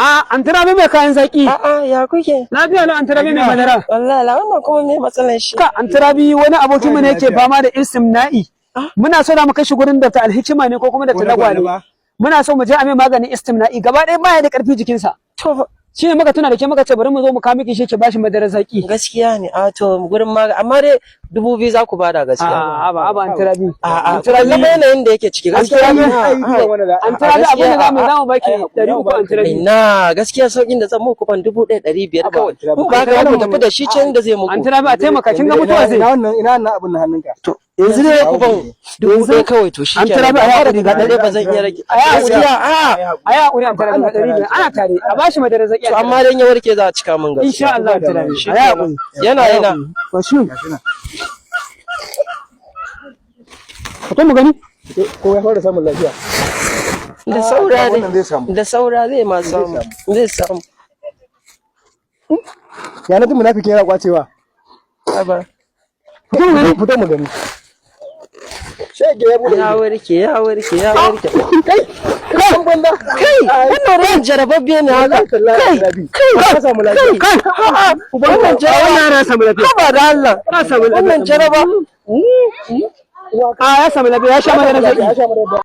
Antarabi mai kayan zaki. Ya kuke? Lafiya lau Antarabi mai madara. Wallahi la wannan kuma me matsalar shi? Antarabi wani abokin mu ne yake fama da istimna'i. Muna so da mu kai shi gurin da ta alhikima ne ko kuma da ta lagwale. Muna so mu je a mai maganin istimna'i gaba ɗaya baya da ƙarfi jikinsa. To shi ne muka tuna da ke muka ce bari mu zo mu kawo miki shi ke bashi madara zaki. Gaskiya ne. To gurin magani amma dai 2000 za ku bada gaskiya. Aba Antarabi. Antarabi yanayin da yake ciki gaskiya. Antarabi abin da zamu baki 300 Antarabi. Na gaskiya saukin da zan muku ban 1500 kawai. Ku ba ga ku tafi da shi can da zai muku. Antarabi a taimaka kin ga mutuwa zai. Ina wannan abin na hannunka. To yanzu ne ku ban 1000 kawai to shi ke. Antarabi a yaƙuri ga dare ba zan iya rage. A yaƙuri Antarabi ga 100 ana tare a bashi madara zaki. To amma dan ya warke za a cika min gaskiya. Insha Allah Antarabi. A yaƙuri. Yana. Bashin. Ka mu gani? Ko ya fara samun lafiya. Da saura zai ma samu. Zai samu. Ya na tun munafiki yana kwacewa. Aba. Fito mu gani. Shege ya bude. Ya warke. Kai. Wannan ran jarababbe ne haka. Kai. Ka samu lafiya. Kai. Wannan jaraba. Wannan samu lafiya. Ba da Allah. Ka samu lafiya. Wannan jaraba. Ya samu lafiya ya sha madara zaki.